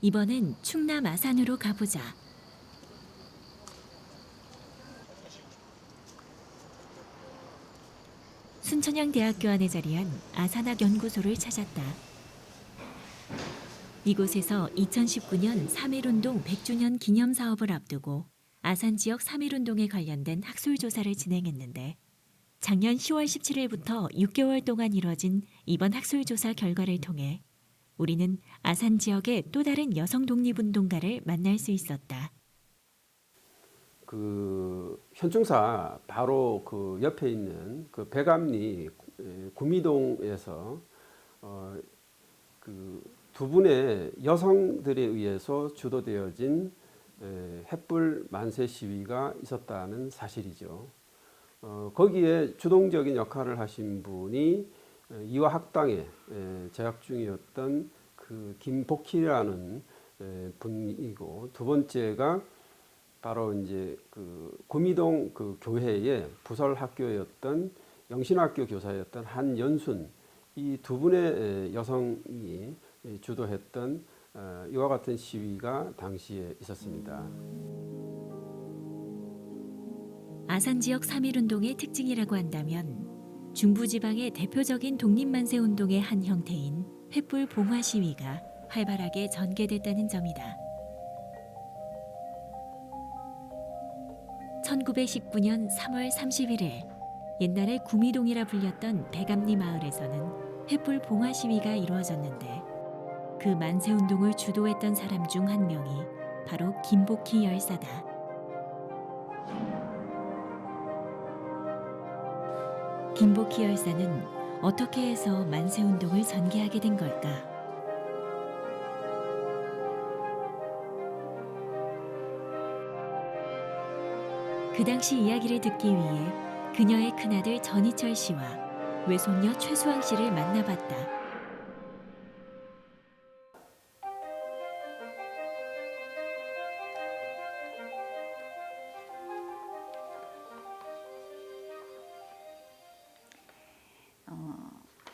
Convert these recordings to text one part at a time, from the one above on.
이번엔 충남 아산으로 가보자. 순천향대학교 안에 자리한 아산학연구소를 찾았다. 이곳에서 2019년 3.1운동 100주년 기념 사업을 앞두고 아산 지역 3.1운동에 관련된 학술 조사를 진행했는데 작년 10월 17일부터 6개월 동안 이뤄진 이번 학술 조사 결과를 통해 우리는 아산 지역의 또 다른 여성 독립운동가를 만날 수 있었다. 그 현충사 바로 그 옆에 있는 그 백암리 구미동에서 그 두 분의 여성들에 의해서 주도되어진 햇불 만세 시위가 있었다는 사실이죠. 거기에 주동적인 역할을 하신 분이 이화학당에 재학 중이었던 그 김복희라는 분이고, 두 번째가 바로 이제 그 구미동 그 교회의 부설 학교였던 영신학교 교사였던 한연순, 이 두 분의 여성이 주도했던 이와 같은 시위가 당시에 있었습니다. 아산 지역 3.1운동의 특징이라고 한다면 중부지방의 대표적인 독립만세 운동의 한 형태인 횃불 봉화 시위가 활발하게 전개됐다는 점이다. 1919년 3월 31일 옛날에 구미동이라 불렸던 백암리 마을에서는 횃불 봉화 시위가 이루어졌는데 그 만세운동을 주도했던 사람 중 한 명이 바로 김복희 열사다. 김복희 열사는 어떻게 해서 만세운동을 전개하게 된 걸까? 그 당시 이야기를 듣기 위해 그녀의 큰아들 전희철 씨와 외손녀 최수왕 씨를 만나봤다.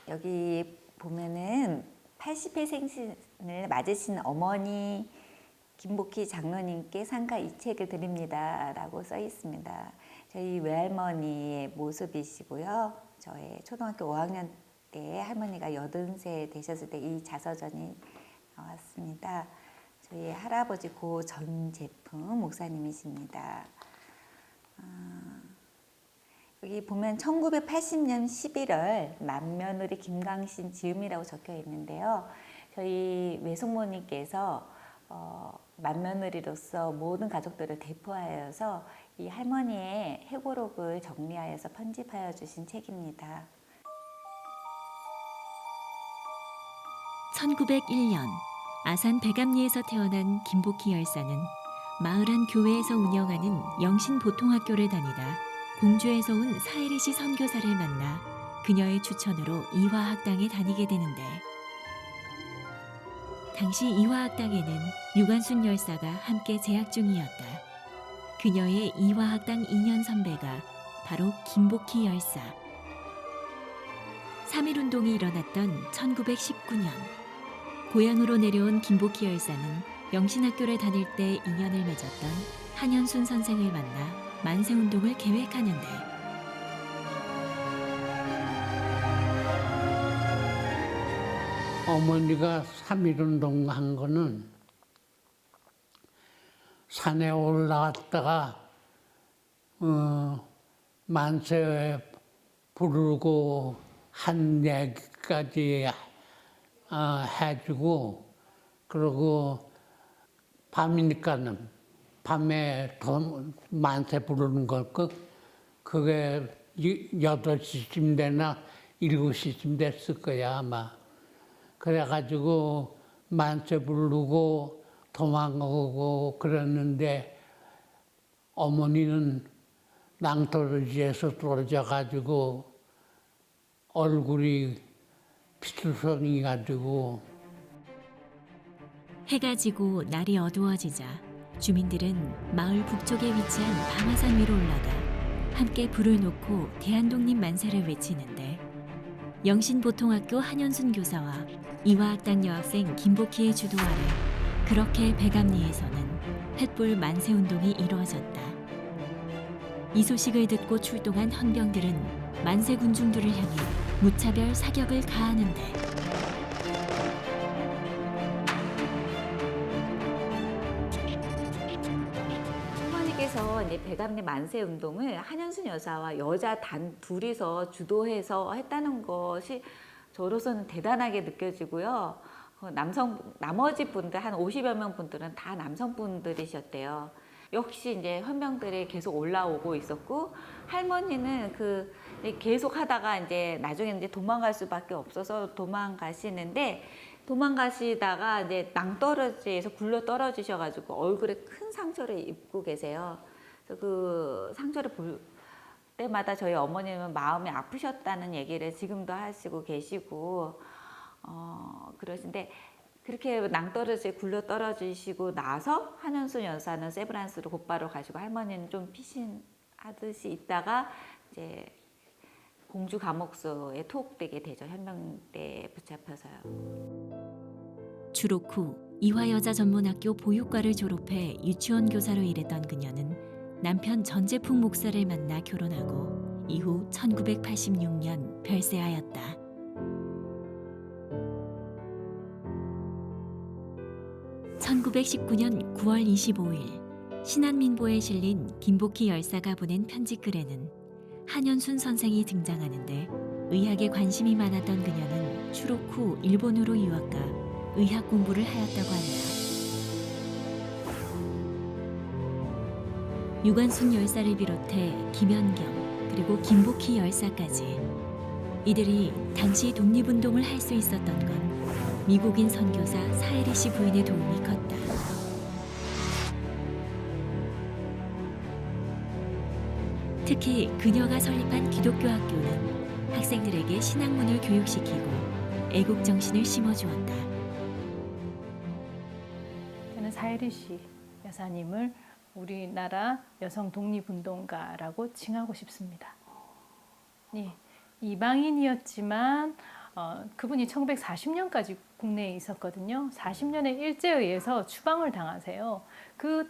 여기 보면은 80회 생신을 맞으신 어머니 김복희 장로님께 상가 이 책을 드립니다 라고 써 있습니다. 저희 외할머니의 모습이시고요. 저의 초등학교 5학년 때 할머니가 80세 되셨을 때 이 자서전이 나왔습니다. 저희 할아버지 고 전제품 목사님이십니다. 여기 보면 1980년 11월 맏며느리 김강신 지음이라고 적혀 있는데요. 저희 외숙모님께서 맏며느리로서 모든 가족들을 대표하여서 이 할머니의 해고록을 정리하여서 편집하여 주신 책입니다. 1901년 아산 백암리에서 태어난 김복희 열사는 마을 한 교회에서 운영하는 영신보통학교를 다니다 공주에서 온 사혜리시 선교사를 만나 그녀의 추천으로 이화학당에 다니게 되는데 당시 이화학당에는 유관순 열사가 함께 재학 중이었다. 그녀의 이화학당 2년 선배가 바로 김복희 열사. 3.1운동이 일어났던 1919년 고향으로 내려온 김복희 열사는 영신학교를 다닐 때 인연을 맺었던 한연순 선생을 만나 만세운동을 계획하는데 어머니가 3.1운동 한 거는 산에 올라갔다가 만세 부르고 한 얘기까지 해주고, 그리고 밤이니까는 밤에 더 만세 부르는 거, 그게 8시쯤 되나 7시쯤 됐을 거야, 아마. 그래가지고 만세 부르고 도망가고 그랬는데 어머니는 낭떠러지에서 떨어져가지고 얼굴이 피투성이 가지고. 해가 지고 날이 어두워지자 주민들은 마을 북쪽에 위치한 방화산 위로 올라가 함께 불을 놓고 대한독립 만세를 외치는데 영신보통학교 한연순 교사와 이화학당 여학생 김복희의 주도 아래 그렇게 백암리에서는 횃불 만세 운동이 이루어졌다. 이 소식을 듣고 출동한 헌병들은 만세 군중들을 향해 무차별 사격을 가하는데 할머니께서 이제 백암리 만세 운동을 한현순 여사와 여자 단 둘이서 주도해서 했다는 것이 저로서는 대단하게 느껴지고요. 나머지 분들 한 50여 명 분들은 다 남성분들이셨대요. 역시 이제 헌병들이 계속 올라오고 있었고 할머니는 계속 하다가 이제 나중에 이제 도망갈 수밖에 없어서 도망가시는데 도망가시다가 이제 낭떠러지에서 굴러 떨어지셔가지고 얼굴에 큰 상처를 입고 계세요. 그래서 그 상처를 볼 때마다 저희 어머님은 마음이 아프셨다는 얘기를 지금도 하시고 계시고 그러신데 그렇게 낭떠러지에 굴러 떨어지시고 나서 한현순 여사는 세브란스로 곧바로 가시고 할머니는 좀 피신하듯이 있다가 이제 공주 감옥소에 투옥되게 되죠. 현명대에 붙잡혀서요. 졸업 후 이화여자전문학교 보육과를 졸업해 유치원 교사로 일했던 그녀는 남편 전재풍 목사를 만나 결혼하고 이후 1986년 별세하였다. (1919년 9월 25일) 신한민보에 실린 김복희 열사가 보낸 편지글에는 한현순 선생이 등장하는데 의학에 관심이 많았던 그녀는 출옥 후 일본으로 유학가 의학 공부를 하였다고 한다. 유관순 열사를 비롯해 김연경 그리고 김복희 열사까지 이들이 당시 독립운동을 할 수 있었던 건 미국인 선교사 사해리 씨 부인의 도움이 컸다. 특히 그녀가 설립한 기독교 학교는 학생들에게 신학문을 교육시키고 애국 정신을 심어주었다. 저는 사해리 씨 여사님을 우리나라 여성 독립운동가라고 칭하고 싶습니다. 예, 이방인이었지만 그분이 1940년까지 국내에 있었거든요. 40년의 일제에 의해서 추방을 당하세요. 그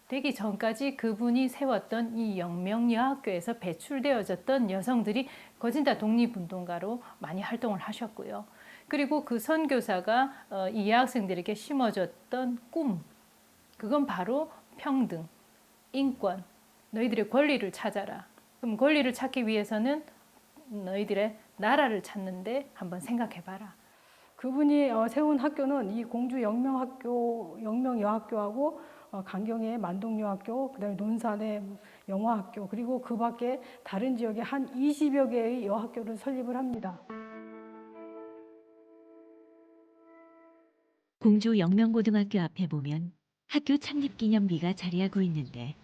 되기 전까지 그분이 세웠던 이 영명여학교에서 배출되어졌던 여성들이 거진 다 독립운동가로 많이 활동을 하셨고요. 그리고 그 선교사가 이 여학생들에게 심어줬던 꿈, 그건 바로 평등, 인권, 너희들의 권리를 찾아라. 그럼 권리를 찾기 위해서는 너희들의 나라를 찾는데 한번 생각해봐라. 그분이 세운 학교는 이 공주 영명여학교하고 강경의 만동여학교, 그다음에 논산의 영화학교, 그리고 그 밖에 다른 지역에 한 20여 개의 여학교를 설립을 합니다. 공주 영명고등학교 앞에 보면 학교 창립기념비가 자리하고 있는데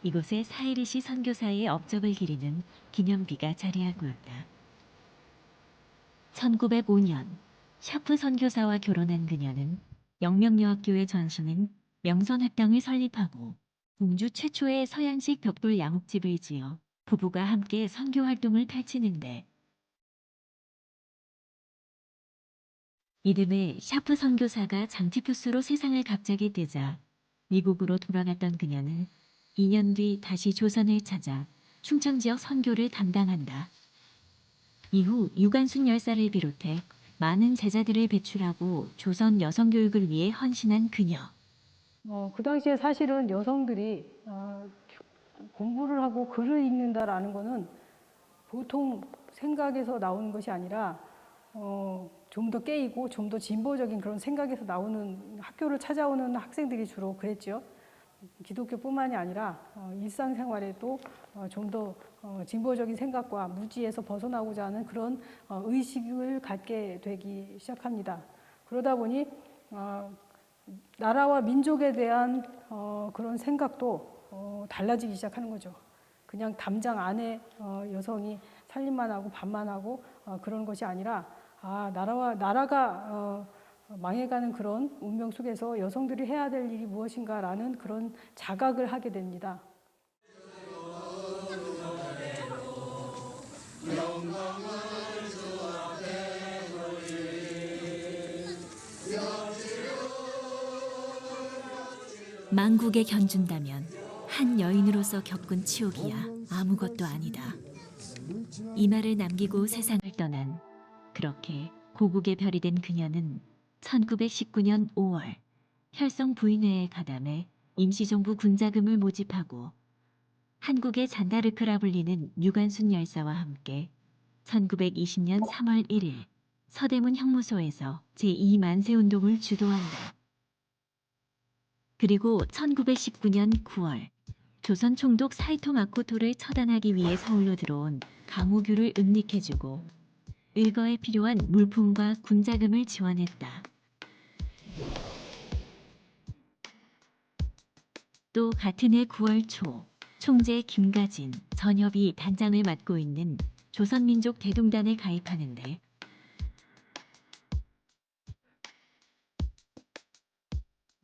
이곳에 사해리 씨 선교사의 업적을 기리는 기념비가 자리하고 있다. 1905년 샤프 선교사와 결혼한 그녀는 영명여학교의 전신인 명선학당을 설립하고 공주 최초의 서양식 벽돌 양옥집을 지어 부부가 함께 선교 활동을 펼치는데 이듬해 샤프 선교사가 장티푸스로 세상을 갑자기 뜨자 미국으로 돌아갔던 그녀는 2년 뒤 다시 조선을 찾아 충청 지역 선교를 담당한다. 이후 유관순 열사를 비롯해 많은 제자들을 배출하고 조선 여성교육을 위해 헌신한 그녀. 그 당시에 사실은 여성들이 공부를 하고 글을 읽는다라는 거는 보통 생각에서 나오는 것이 아니라 좀 더 깨이고 좀 더 진보적인 그런 생각에서 나오는 학교를 찾아오는 학생들이 주로 그랬죠. 기독교뿐만이 아니라 일상생활에도 좀 더 진보적인 생각과 무지에서 벗어나고자 하는 그런 의식을 갖게 되기 시작합니다. 그러다 보니 나라와 민족에 대한 그런 생각도 달라지기 시작하는 거죠. 그냥 담장 안에 여성이 살림만 하고 밥만 하고 그런 것이 아니라 나라가 망해가는 그런 운명 속에서 여성들이 해야 될 일이 무엇인가라는 그런 자각을 하게 됩니다. 망국에 견준다면 한 여인으로서 겪은 치욕이야 아무것도 아니다. 이 말을 남기고 세상을 떠난 그렇게 고국의 별이 된 그녀는 1919년 5월 혈성 부인회에 가담해 임시정부 군자금을 모집하고 한국의 잔다르크라 불리는 유관순 열사와 함께 1920년 3월 1일 서대문 형무소에서 제2만세운동을 주도한다. 그리고 1919년 9월 조선 총독 사이토 마코토를 처단하기 위해 서울로 들어온 강호규를 은닉해주고 의거에 필요한 물품과 군자금을 지원했다. 또 같은 해 9월 초 총재 김가진, 전협이 단장을 맡고 있는 조선민족 대동단에 가입하는데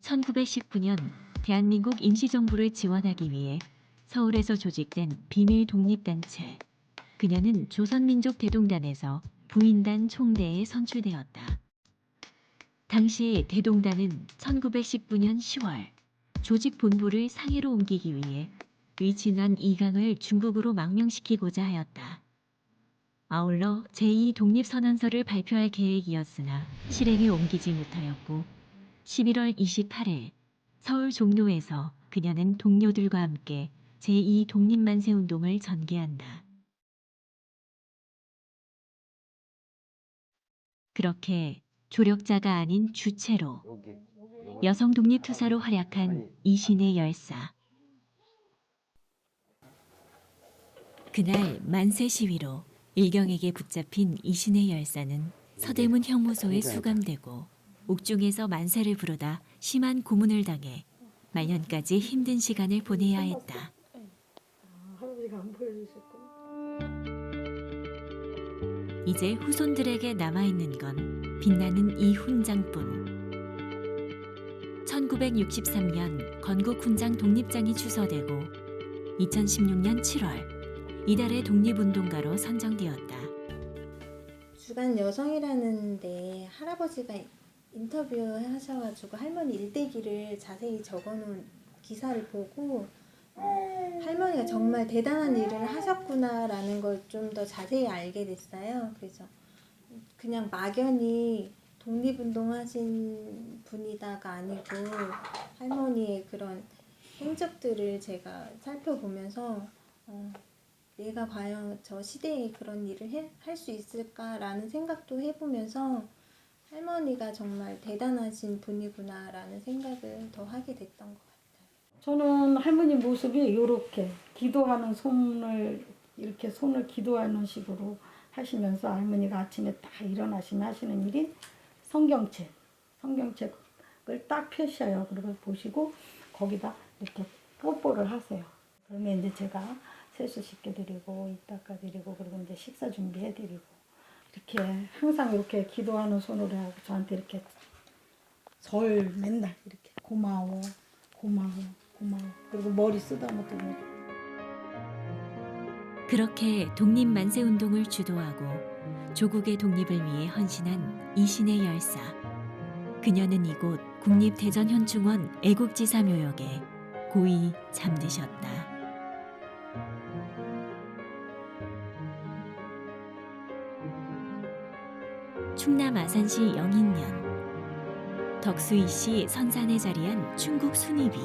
(1919년) 대한민국 임시정부를 지원하기 위해 서울에서 조직된 비밀 독립단체 그녀는 조선민족 대동단에서 부인단 총대에 선출되었다. 당시 대동단은 1919년 10월 조직 본부를 상해로 옮기기 위해 의친왕 이강을 중국으로 망명시키고자 하였다. 아울러 제2독립선언서를 발표할 계획이었으나 실행에 옮기지 못하였고 11월 28일 서울 종로에서 그녀는 동료들과 함께 제2독립만세운동을 전개한다. 그렇게 조력자가 아닌 주체로 여성 독립투사로 활약한 이신의 열사. 그날 만세 시위로 일경에게 붙잡힌 이신의 열사는 서대문 형무소에 수감되고 옥중에서 만세를 부르다 심한 고문을 당해 말년까지 힘든 시간을 보내야 했다. 이제 후손들에게 남아있는 건 빛나는 이 훈장뿐. 1963년 건국 훈장 독립장이 추서되고 2016년 7월 이달의 독립운동가로 선정되었다. 주간 여성이라는데 할아버지가 인터뷰하셔가지고 할머니 일대기를 자세히 적어놓은 기사를 보고 할머니가 정말 대단한 일을 하셨구나라는 걸 좀 더 자세히 알게 됐어요. 그래서 그냥 막연히 독립운동하신 분이다가 아니고 할머니의 그런 행적들을 제가 살펴보면서 내가 과연 저 시대에 그런 일을 할 수 있을까라는 생각도 해보면서 할머니가 정말 대단하신 분이구나라는 생각을 더 하게 됐던 것 같아요. 저는 할머니 모습이 이렇게 기도하는 손을 이렇게 손을 기도하는 식으로 하시면서 할머니가 아침에 딱 일어나시면 하시는 일이 성경책을 딱 펴셔요. 그리고 보시고 거기다 이렇게 뽀뽀를 하세요. 그러면 이제 제가 세수 씻겨드리고 입 닦아드리고 그리고 이제 식사 준비해드리고 이렇게 항상 이렇게 기도하는 손으로 하고 저한테 이렇게 절 맨날 이렇게 고마워 그리고 머리 쓰다듬고. 그렇게 독립만세운동을 주도하고 조국의 독립을 위해 헌신한 이신의 열사. 그녀는 이곳 국립대전현충원 애국지사 묘역에 고이 잠드셨다. 충남 아산시 영인면 덕수이시 선산에 자리한 충국 순이비.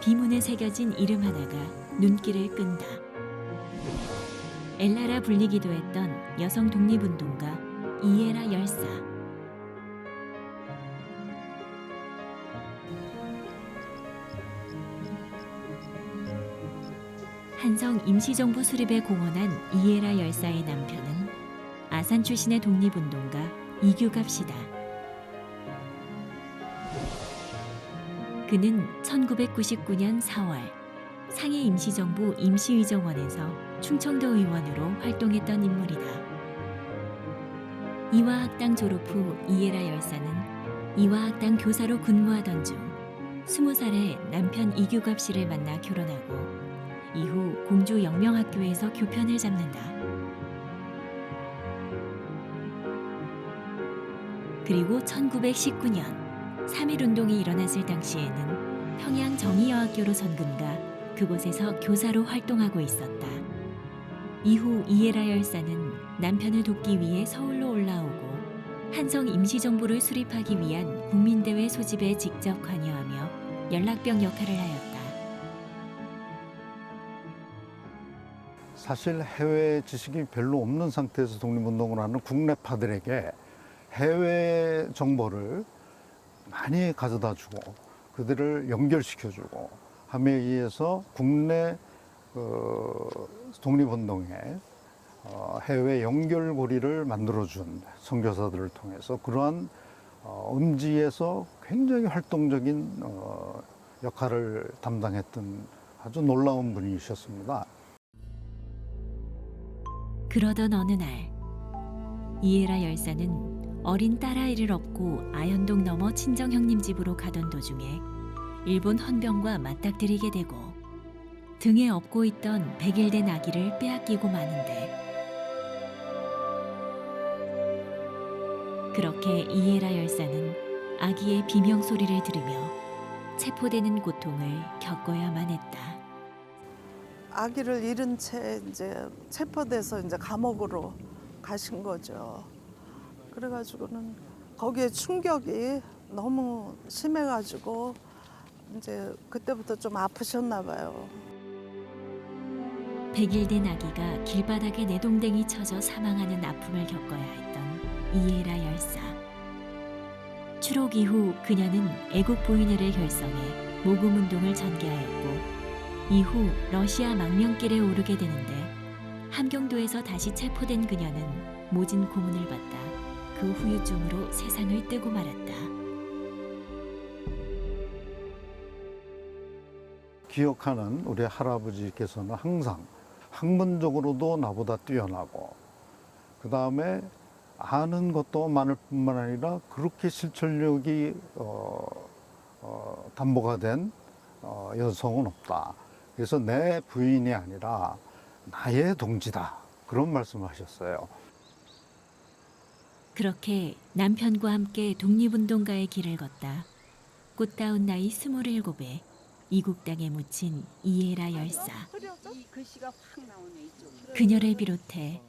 비문에 새겨진 이름 하나가 눈길을 끈다. 엘라라 불리기도 했던 여성 독립운동가 이에라 열사. 한성 임시정부 수립에 공헌한 이에라 열사의 남편은 아산 출신의 독립운동가 이규갑씨다. 그는 1999년 4월 상해 임시정부 임시의정원에서 충청도 의원으로 활동했던 인물이다. 이화학당 졸업 후 이에라 열사는 이화학당 교사로 근무하던 중 20살에 남편 이규갑 씨를 만나 결혼하고 이후 공주 영명학교에서 교편을 잡는다. 그리고 1919년 3.1운동이 일어났을 당시에는 평양 정의여학교로 선근가 그곳에서 교사로 활동하고 있었다. 이후 이에라 열사는 남편을 돕기 위해 서울로 올라오고 한성 임시정부를 수립하기 위한 국민대회 소집에 직접 관여하며 연락병 역할을 하였다. 사실 해외 지식이 별로 없는 상태에서 독립운동을 하는 국내파들에게 해외 정보를 많이 가져다 주고 그들을 연결시켜주고 함에 의해서 국내 독립운동의 해외 연결고리를 만들어준 선교사들을 통해서 그러한 음지에서 굉장히 활동적인 역할을 담당했던 아주 놀라운 분이셨습니다. 그러던 어느 날 이에라 열사는 어린 딸아이를 업고 아현동 넘어 친정 형님 집으로 가던 도중에 일본 헌병과 맞닥뜨리게 되고 등에 업고 있던 100일 된 아기를 빼앗기고 마는데 그렇게 이에라 열사는 아기의 비명 소리를 들으며 체포되는 고통을 겪어야만 했다. 아기를 잃은 채 이제 체포돼서 이제 감옥으로 가신 거죠. 그래가지고는 거기에 충격이 너무 심해가지고 이제 그때부터 좀 아프셨나 봐요. 100일 된 아기가 길바닥에 내동댕이 쳐져 사망하는 아픔을 겪어야 했던 이에라 열사. 추록 이후 그녀는 애국 부인회를 결성해 모금운동을 전개하였고 이후 러시아 망명길에 오르게 되는데 함경도에서 다시 체포된 그녀는 모진 고문을 받다 그 후유증으로 세상을 뜨고 말았다. 기억하는 우리 할아버지께서는 항상 학문적으로도 나보다 뛰어나고 그 다음에 아는 것도 많을 뿐만 아니라 그렇게 실천력이 담보가 된 여성은 없다. 그래서 내 부인이 아니라 나의 동지다. 그런 말씀을 하셨어요. 그렇게 남편과 함께 독립운동가의 길을 걷다 꽃다운 나이 27에 이국 땅에 묻힌 이에라 열사. 그녀를 비롯해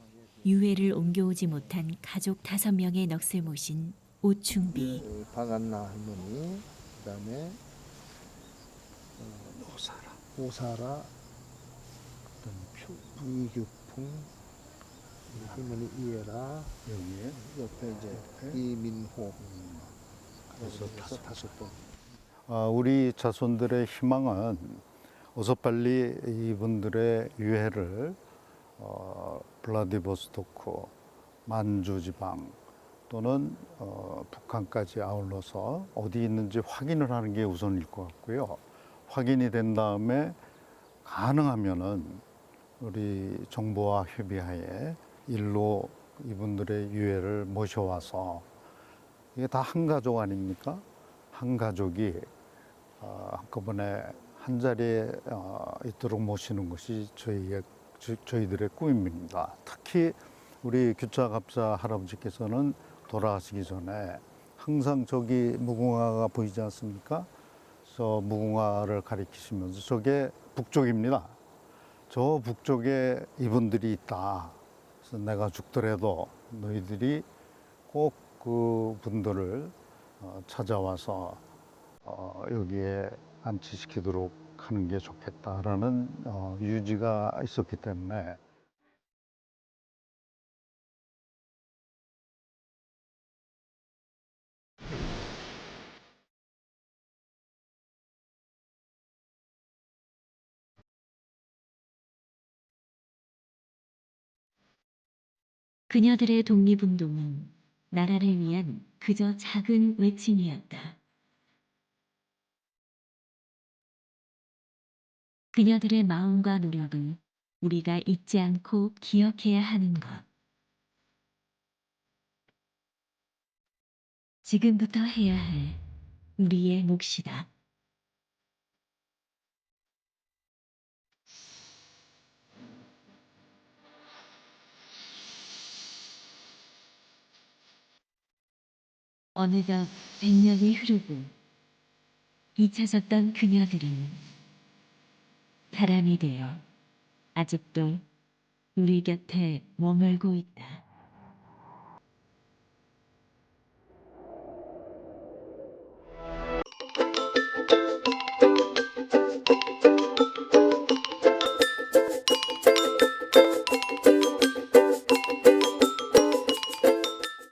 유해를 옮겨오지 못한 가족 5명의 넋을 모신 오충비. 박안나 할머니, 그다음에 오사라, 이규풍, 할머니 이에라, 여기에 옆에 이제 이민호, 그래서 다섯 번. 우리 자손들의 희망은 어서 빨리 이분들의 유해를 블라디보스토크, 만주 지방 또는 북한까지 아울러서 어디 있는지 확인을 하는 게 우선일 것 같고요. 확인이 된 다음에 가능하면은 우리 정부와 협의하에 일로 이분들의 유해를 모셔와서 이게 다 한 가족 아닙니까? 한 가족이 한꺼번에 한 자리에 있도록 모시는 것이 저희들의 꿈입니다. 특히 우리 규차갑자 할아버지께서는 돌아가시기 전에 항상 저기 무궁화가 보이지 않습니까? 저 무궁화를 가리키시면서 저게 북쪽입니다. 저 북쪽에 이분들이 있다. 그래서 내가 죽더라도 너희들이 꼭 그 분들을 찾아와서 여기에 안치시키도록 하는 게 좋겠다라는 유지가 있었기 때문에 그녀들의 독립운동은 나라를 위한 그저 작은 외침이었다. 그녀들의 마음과 노력을 우리가 잊지 않고 기억해야 하는 것. 지금부터 해야 할 우리의 몫이다. 어느덧 100년이 흐르고 잊혀졌던 그녀들은 사람이 되어 아직도 우리 곁에 머물고 있다.